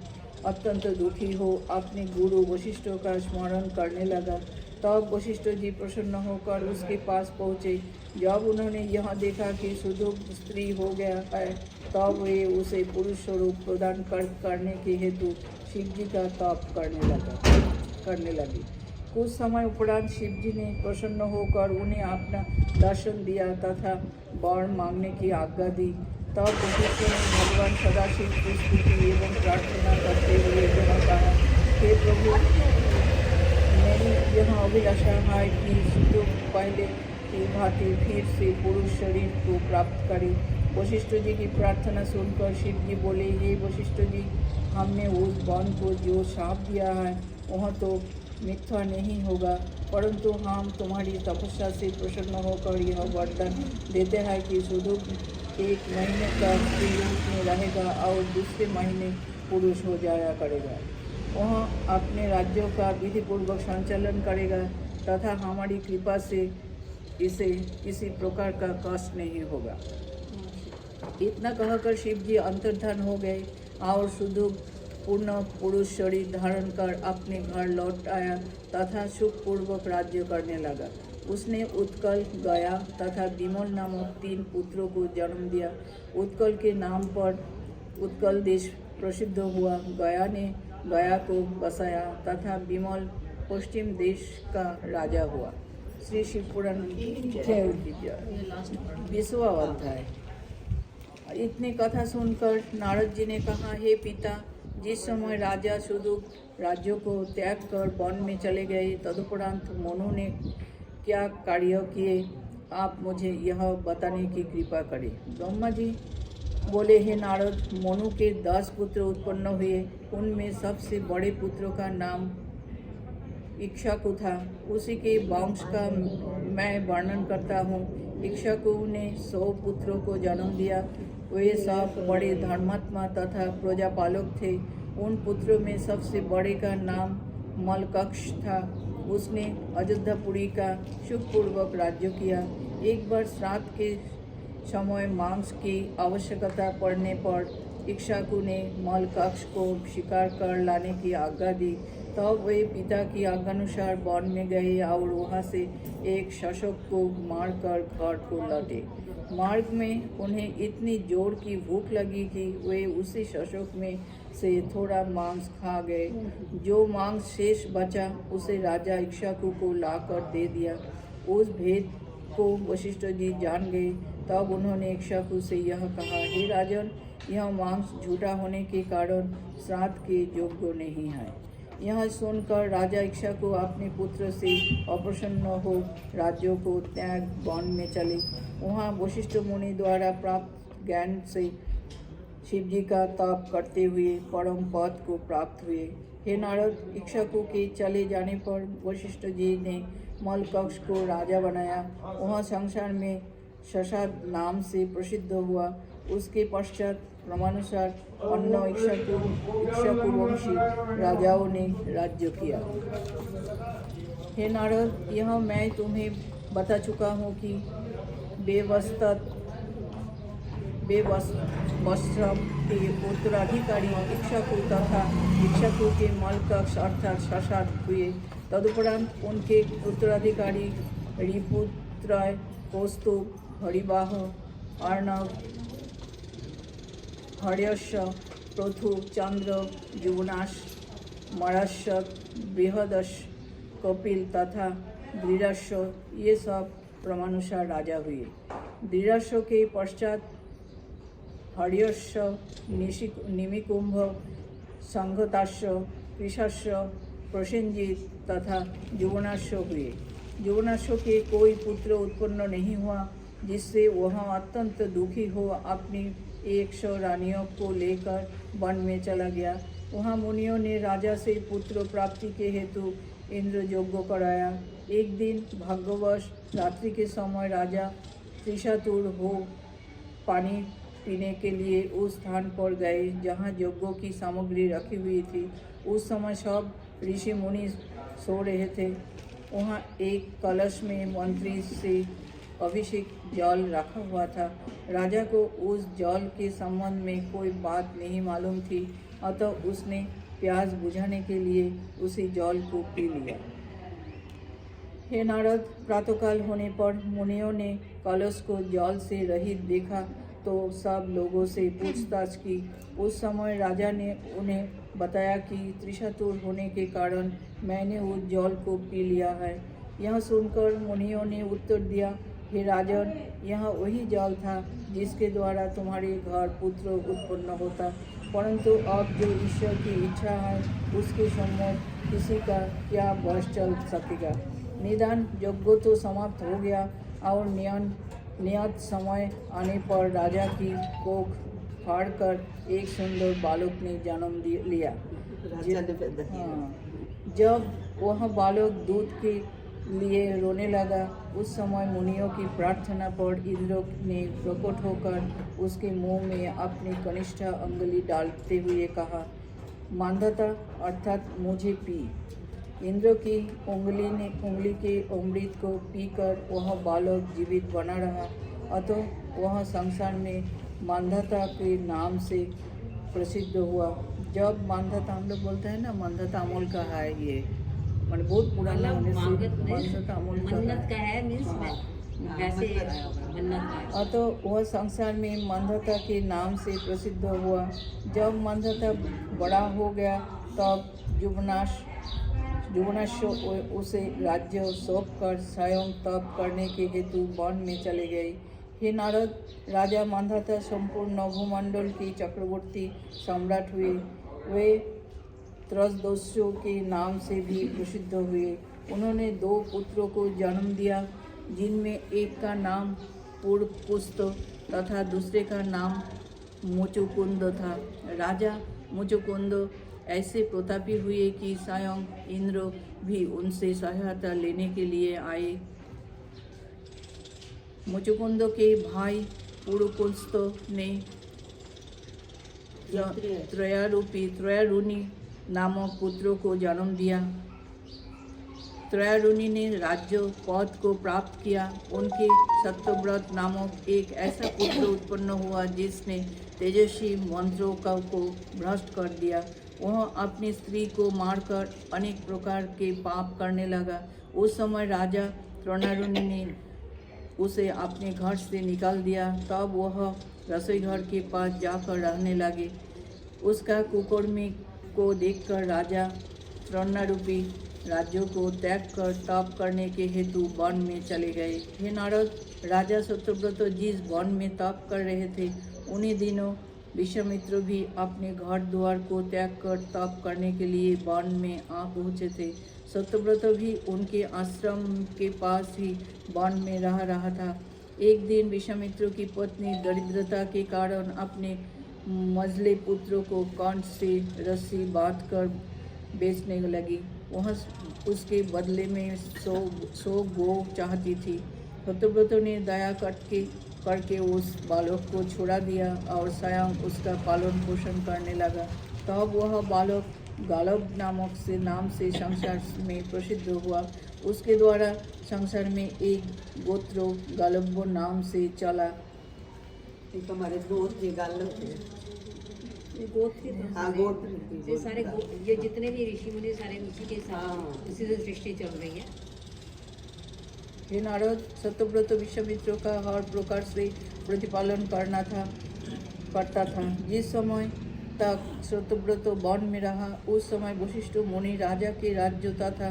अत्यंत दुखी हो अपने गुरु वशिष्ठ का स्मरण करने लगा। तब वशिष्ठ जी प्रसन्न होकर उसके पास पहुँचे। जब उन्होंने यह देखा कि सुदुप स्त्री हो गया है तब वे उसे पुरुष स्वरूप प्रदान करने के हेतु शिव जी का तप करने लगे। कुछ समय उपरांत शिव जी ने प्रसन्न होकर उन्हें अपना दर्शन दिया तथा वर मांगने की आज्ञा दी। तब वशिष्ठ ने भगवान सदाशिव की स्तुति एवं प्रार्थना करते हुए यह कहा, हे प्रभु, मेरी यह अभिलाषा है कि सुदुप पहले की भांति फिर से पुरुष शरीर को प्राप्त करे। वशिष्ठ जी की प्रार्थना सुनकर शिव जी बोले, हे वशिष्ठ जी, हमने उस वन को जो शाप दिया है वह तो मिथ्या नहीं होगा, परंतु हम तुम्हारी तपस्या से प्रसन्न होकर यह वरदान देते हैं कि सुदुप 1 महीने का स्त्री रूप में रहेगा और दूसरे महीने पुरुष हो जाया करेगा। वह अपने राज्यों का विधिपूर्वक संचालन करेगा तथा हमारी कृपा से इसे किसी प्रकार का कष्ट नहीं होगा। इतना कहकर शिव जी अंतर्धान हो गए और सुदुप पूर्ण पुरुष शरीर धारण कर अपने घर लौट आया तथा सुखपूर्वक राज्य करने लगा। उसने उत्कल, गया तथा विमल नामक 3 पुत्रों को जन्म दिया। उत्कल के नाम पर उत्कल देश प्रसिद्ध हुआ। गया ने गया को बसाया तथा विमल पश्चिम देश का राजा हुआ। श्री शिव पुराण 20वां अध्याय। इतनी कथा सुनकर नारद जी ने कहा, हे पिता, जिस समय राजा सुदुप राज्यों को त्याग कर वन में चले गए तदुपरांत मनु ने क्या कार्य किए, आप मुझे यह बताने की कृपा करें। ब्रह्मा जी बोले, हे नारद, मनु के 10 पुत्र उत्पन्न हुए। उनमें सबसे बड़े पुत्र का नाम इक्ष्वाकु था। उसी के वंश का मैं वर्णन करता हूँ। इक्ष्वाकु ने 100 पुत्रों को जन्म दिया। वे सब बड़े धर्मात्मा तथा प्रजापालक थे। उन पुत्रों में सबसे बड़े का नाम मलकक्ष था। उसने अयोध्यापुरी का सुखपूर्वक राज्य किया। एक बार श्राद्ध के समय मांस की आवश्यकता पड़ने पर इक्ष्वाकु ने मलकक्ष को शिकार कर लाने की आज्ञा दी। तब वे पिता की आज्ञानुसार वन में गए और वहाँ से एक शशक को मारकर घर को लौटे। मार्ग में उन्हें इतनी जोर की भूख लगी कि वे उसी शशक में से थोड़ा मांस खा गए। जो मांस शेष बचा उसे राजा इक्ष्वाकु को लाकर दे दिया। उस भेद को वशिष्ठ जी जान गए। तब उन्होंने इक्ष्वाकु से यह कहा, हे राजन, यह मांस झूठा होने के कारण श्राद्ध के योग्य नहीं है। यह सुनकर राजा इक्ष्वाकु अपने पुत्र से अप्रसन्न हो राज्यों को त्याग वन में चले। वहाँ वशिष्ठ मुनि द्वारा प्राप्त ज्ञान से शिव जी का तप करते हुए परम पद को प्राप्त हुए। हे नारद, इक्ष्वाकु के चले जाने पर वशिष्ठ जी ने मलकक्ष को राजा बनाया। वह संसार में शशाद नाम से प्रसिद्ध हुआ। उसके पश्चात क्रमानुसार अन्य इक्ष्वाकुवंशी राजाओं ने राज्य किया। हे नारद, यह मैं तुम्हें बता चुका हूँ कि बेवस्त्रम के उत्तराधिकारी इक्ष्वाकु तथा इक्ष्वाकु के मलकक्ष अर्थात शशाद हुए। तदुपरांत उनके उत्तराधिकारी रिपुत्रय कौस्तुभ, हरिवाह, अर्णव, हर्यश, पृथु, चंद्र, जुवनाश, मरस्यक, बृहदश, कपिल तथा दृढ़श्व, ये सब क्रमानुसार राजा हुए। दृढ़श्व के पश्चात हर्यश्व, निमिकुंभ, संघताश्व, कृशाश्व, प्रसेनजीत तथा जुवनाश्व हुए। जुवनाश्व के कोई पुत्र उत्पन्न नहीं हुआ, जिससे वह अत्यंत दुखी हो अपनी 100 रानियों को लेकर वन में चला गया। वहाँ मुनियों ने राजा से पुत्र प्राप्ति के हेतु इंद्र यज्ञ कराया। एक दिन भाग्यवश रात्रि के समय राजा त्रिशातुर हो पानी पीने के लिए उस स्थान पर गए जहाँ यज्ञों की सामग्री रखी हुई थी। उस समय सब ऋषि मुनि सो रहे थे। वहाँ एक कलश में मंत्री से अभिषेक जल रखा हुआ था। राजा को उस जल के संबंध में कोई बात नहीं मालूम थी, अतः उसने प्यास बुझाने के लिए उसी जल को पी लिया। हे नारद, प्रातःकाल होने पर मुनियों ने कलश को जल से रहित देखा तो सब लोगों से पूछताछ की। उस समय राजा ने उन्हें बताया कि त्रिशातुर होने के कारण मैंने उस जल को पी लिया है। यह सुनकर मुनियों ने उत्तर दिया, हे राजन, यह वही जल था जिसके द्वारा तुम्हारे घर पुत्र उत्पन्न होता, परंतु अब जो ईश्वर की इच्छा है उसके सम्मुख किसी का क्या बस चल सकेगा। निदान यज्ञ तो समाप्त हो गया और नियत समय आने पर राजा की कोख फाड़कर एक सुंदर बालक ने जन्म लिया। जब वह बालक दूध के लिए रोने लगा, उस समय मुनियों की प्रार्थना पर इंद्र ने प्रकट होकर उसके मुंह में अपनी कनिष्ठ अंगुली डालते हुए कहा, मांधाता अर्थात मुझे पी। इंद्र की उंगली के अमृत को पीकर वह बालक जीवित बना रहा, अतः वह संसार में मांधाता के नाम से प्रसिद्ध हुआ। जब मांधाता हम लोग बोलते हैं ना, मांधाता अमूल का है, ये मतलब बहुत पुराना होने से मांधाता अमूल मन्नत का है, मीन्स वैसे मन्नत का। अतः वह संसार में मांधाता के नाम से प्रसिद्ध हुआ। जब मांधाता बड़ा हो गया तब जुवनाश्व उसे राज्य सौंप कर स्वयं तप करने के हेतु वन में चले गए। हे नारद, राजा मांधाता संपूर्ण भूमंडल के चक्रवर्ती सम्राट हुए। वे त्रसदस्यु के नाम से भी प्रसिद्ध हुए। उन्होंने 2 पुत्रों को जन्म दिया, जिनमें एक का नाम पुरपुस्त तथा दूसरे का नाम मुचुकुंद था। राजा मुचुकुंद ऐसे प्रतापी हुए कि स्वयं इंद्र भी उनसे सहायता लेने के लिए आए। मुचुकुंद के भाई पुरुकुस्त ने त्रयारुणी नामक पुत्रों को जन्म दिया। त्रयारुणी ने राज्य पद को प्राप्त किया। उनके सत्यव्रत नामक एक ऐसा पुत्र उत्पन्न हुआ जिसने तेजस्वी मंत्रों को भ्रष्ट कर दिया। वह अपनी स्त्री को मारकर अनेक प्रकार के पाप करने लगा। उस समय राजा त्रयारुणी ने उसे अपने घर से निकाल दिया। तब वह रसोई घर के पास जाकर रहने लगे। उसका कुकर्मी को देखकर राजा त्रयारूपी राज्यों को त्याग कर तप करने के हेतु वन में चले गए। हे नारद, राजा सत्यव्रत जिस वन में तप कर रहे थे, उन्हीं दिनों विश्वामित्र भी अपने घर द्वार को त्याग कर तप करने के लिए वन में आ पहुँचे थे। सत्यव्रत भी उनके आश्रम के पास ही वन में रह रहा था। एक दिन विश्वामित्र की पत्नी दरिद्रता के कारण अपने मझले पुत्र को कंठ से रस्सी बांधकर बेचने लगी। वह उसके बदले में 100 गौ चाहती थी। सत्यव्रत ने दया करके उस बालक को छुड़ा दिया और स्वयं उसका पालन पोषण करने लगा। तब वह बालक गालब नाम से संसार में प्रसिद्ध हुआ। उसके द्वारा संसार में एक गोत्र गालब नाम से चला। ये हमारे गोत्र ये गालब गोत्र हाँ गोत्र ये सारे ये जितने भी ऋषि मुनि सारे उसी के साथ उसी से सृष्टि चल रही है। हे नारद, सत्यव्रत विश्वामित्र का हर प्रकार से प्रतिपालन करता था। जिस समय तक सत्यव्रत वन में रहा, उस समय वशिष्ठ मुनि राजा के राज्य तथा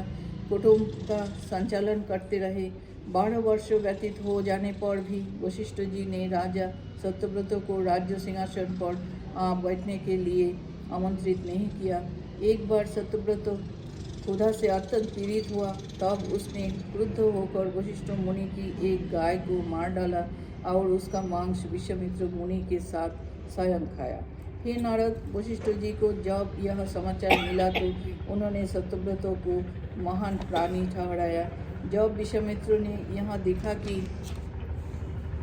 कुटुंब का संचालन करते रहे। 12 वर्ष व्यतीत हो जाने पर भी वशिष्ठ जी ने राजा सत्यव्रत को राज्य सिंहासन पर बैठने के लिए आमंत्रित नहीं किया। एक बार सत्यव्रत क्षुधा से अत्यंत पीड़ित हुआ, तब उसने क्रुद्ध होकर वशिष्ठ मुनि की एक गाय को मार डाला और उसका मांस विश्वामित्र मुनि के साथ स्वयं खाया। हे नारद, वशिष्ठ जी को जब यह समाचार मिला तो उन्होंने सत्यव्रत को महान प्राणी ठहराया। जब विश्वामित्र ने यह देखा कि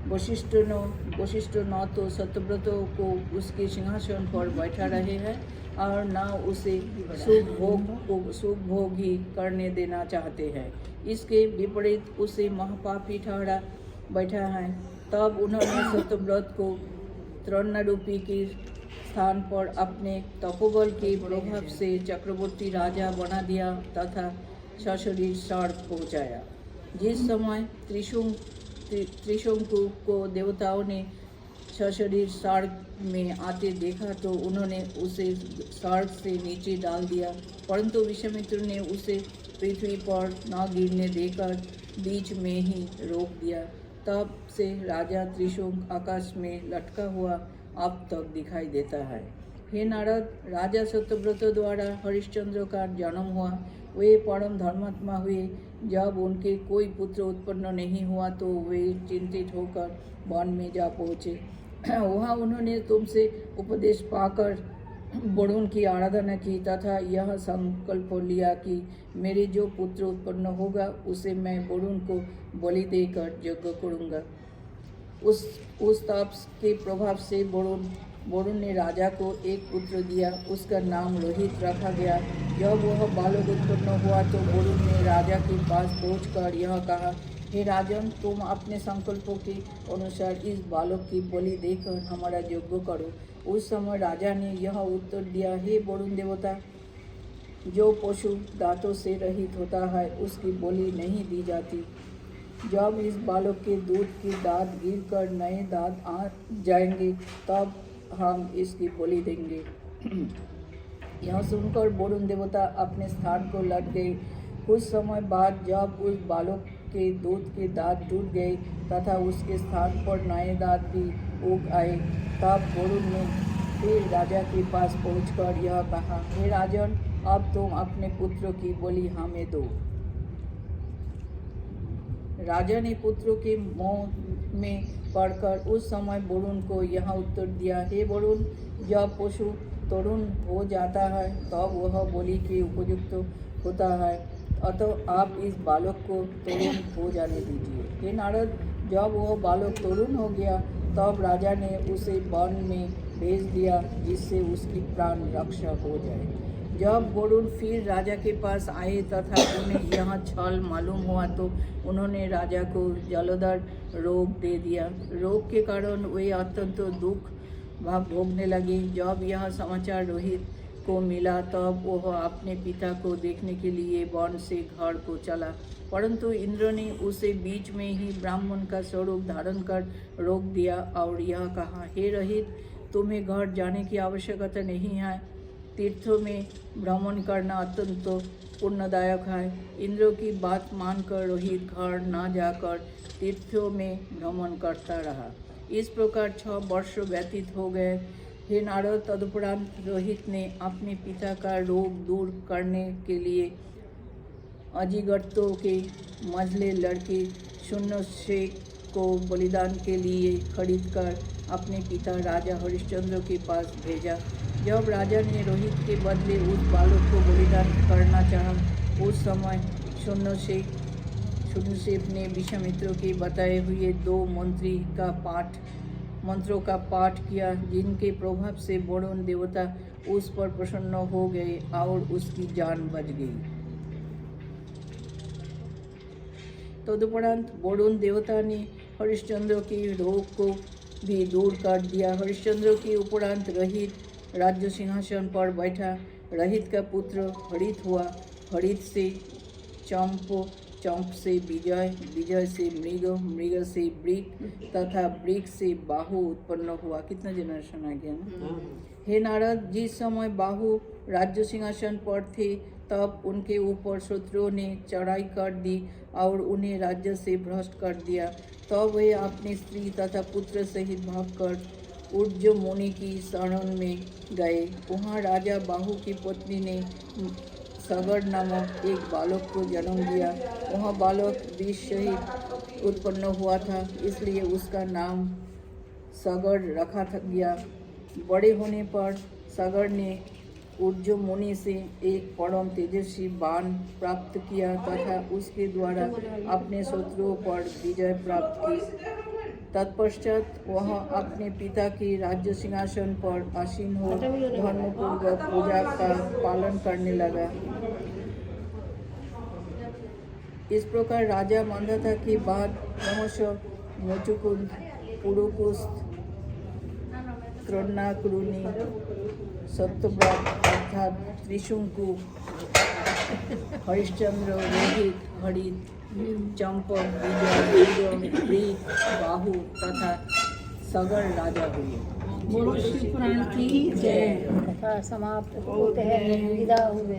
वशिष्ठ न तो सत्यव्रत को उसके सिंहासन पर बैठा रहे हैं और न उसे सुख भोग ही करने देना चाहते हैं, इसके विपरीत उसे महापापी ठहरा बैठा है, तब उन्होंने सत्यव्रत को तृणरूपी के स्थान पर अपने तपोबल के प्रभाव से चक्रवर्ती राजा बना दिया तथा सशरीर स्वर्ग पहुँचाया। जिस समय त्रिशंकु को देवताओं ने सशरीर स्वर्ग में आते देखा तो उन्होंने उसे स्वर्ग से नीचे डाल दिया, परंतु विश्वामित्र ने उसे पृथ्वी पर न गिरने देकर बीच में ही रोक दिया। तब से राजा त्रिशंकु आकाश में लटका हुआ अब तक दिखाई देता है। हे नारद, राजा सत्यव्रत द्वारा हरिश्चंद्र का जन्म हुआ। वे परम धर्मात्मा हुए। जब उनके कोई पुत्र उत्पन्न नहीं हुआ तो वे चिंतित होकर वन में जा पहुँचे। वहाँ उन्होंने तुमसे उपदेश पाकर वरुण की आराधना की तथा यह संकल्प लिया कि मेरे जो पुत्र उत्पन्न होगा उसे मैं वरुण को बलि देकर यज्ञ करूँगा। उस तप के प्रभाव से वरुण ने राजा को एक पुत्र दिया, उसका नाम रोहित रखा गया। जब वह बालक उत्पन्न हुआ तो वरुण ने राजा के पास पहुंचकर यह कहा, हे राजन, तुम अपने संकल्पों के अनुसार इस बालक की बलि देकर हमारा यज्ञ करो। उस समय राजा ने यह उत्तर दिया, हे वरुण देवता, जो पशु दांतों से रहित होता है उसकी बलि नहीं दी जाती। जब इस बालक के दूध के दांत गिरकर नए दांत आ जाएंगे तब हम इसकी बलि देंगे। यह सुनकर वरुण देवता अपने स्थान को लौट गए। कुछ समय बाद जब उस बालक के दूध के दांत टूट गए तथा उसके स्थान पर नए दांत भी उग आए, तब वरुण ने फिर राजा के पास पहुंचकर यह कहा, हे राजन, अब तुम अपने पुत्र की बलि हमें दो। राजा ने पुत्र के मोह में पड़कर उस समय वरुण को यह उत्तर दिया, हे वरुण, जब पशु तरुण हो जाता है तब वह बलि के उपयुक्त होता है, अतः आप इस बालक को तरुण हो जाने दीजिए। हे नारद, जब वह बालक तरुण हो गया तब राजा ने उसे वन में भेज दिया जिससे उसकी प्राण रक्षा हो जाए। जब वरुण फिर राजा के पास आए तथा उन्हें यह छल मालूम हुआ तो उन्होंने राजा को जलोदर रोग दे दिया। रोग के कारण वे अत्यंत दुख भाग भोगने लगे। जब यह समाचार रोहित को मिला तब वह अपने पिता को देखने के लिए वन से घर को चला, परंतु इंद्र ने उसे बीच में ही ब्राह्मण का स्वरूप धारण कर रोक दिया और यह कहा, हे रोहित, तुम्हें घर जाने की आवश्यकता नहीं है। तीर्थों में भ्रमण करना अत्यंत पुण्यदायक है। इंद्र की बात मानकर रोहित घर न जाकर तीर्थों में भ्रमण करता रहा। इस प्रकार 6 वर्ष व्यतीत हो गए। हे नारद, तदुपरांत रोहित ने अपने पिता का रोग दूर करने के लिए अजिगर्तों के मझले लड़के शून्यशेख को बलिदान के लिए खरीदकर अपने पिता राजा हरिश्चंद्र के पास भेजा। जब राजा ने रोहित के बदले उस बालक को बलिदान करना चाहा, उस समय शून्यशेख ने विश्वामित्र के बताए हुए 2 मंत्रों का पाठ किया, जिनके प्रभाव से वरुण देवता उस पर प्रसन्न हो गए और उसकी जान बच गई। तदुपरांत वरुण देवता ने हरिश्चंद्र के रोग को भी दूर कर दिया। हरिश्चंद्र के उपरांत रोहित राज्य सिंहासन पर बैठा। रोहित का पुत्र हरित हुआ। हरित से चंप से विजय, विजय से मृग, मृग से वृक तथा वृक से बाहु उत्पन्न हुआ। कितना जनरेशन आ गया ना। हे नारद, जिस समय बाहु राज्य सिंहासन पर थे तब उनके ऊपर शत्रुओं ने चढ़ाई कर दी और उन्हें राज्य से भ्रष्ट कर दिया। तब वे अपनी स्त्री तथा पुत्र सहित भागकर ऊर्ज मुनि की शरण में गए। वहाँ राजा बाहु की पत्नी ने सगर नामक एक बालक को जन्म दिया। वह बालक विष सहित उत्पन्न हुआ था, इसलिए उसका नाम सगर रखा गया। बड़े होने पर सगर ने ऊर्ज मुनि से एक परम तेजस्वी बाण प्राप्त किया तथा उसके द्वारा अपने शत्रुओं पर विजय प्राप्त की। तत्पश्चात वह अपने पिता के राज्य सिंहासन पर आसीन हो धर्मपूर्वक पूजा का पालन करने लगा। इस प्रकार राजा मंदाता के बाद क्रमशः मुचुकुंद, पुरुकुस्त, कृष्णाकुरुनी, सत्यव्रत अर्थात त्रिशंकु, हरिश्चंद्र, रोहित, हरित, चंपक, विजय, वृक, बाहु तथा सगर राजा हुए। बोलो शिव पुराण की जय। कथा समाप्त होते हैं, विदा हुए।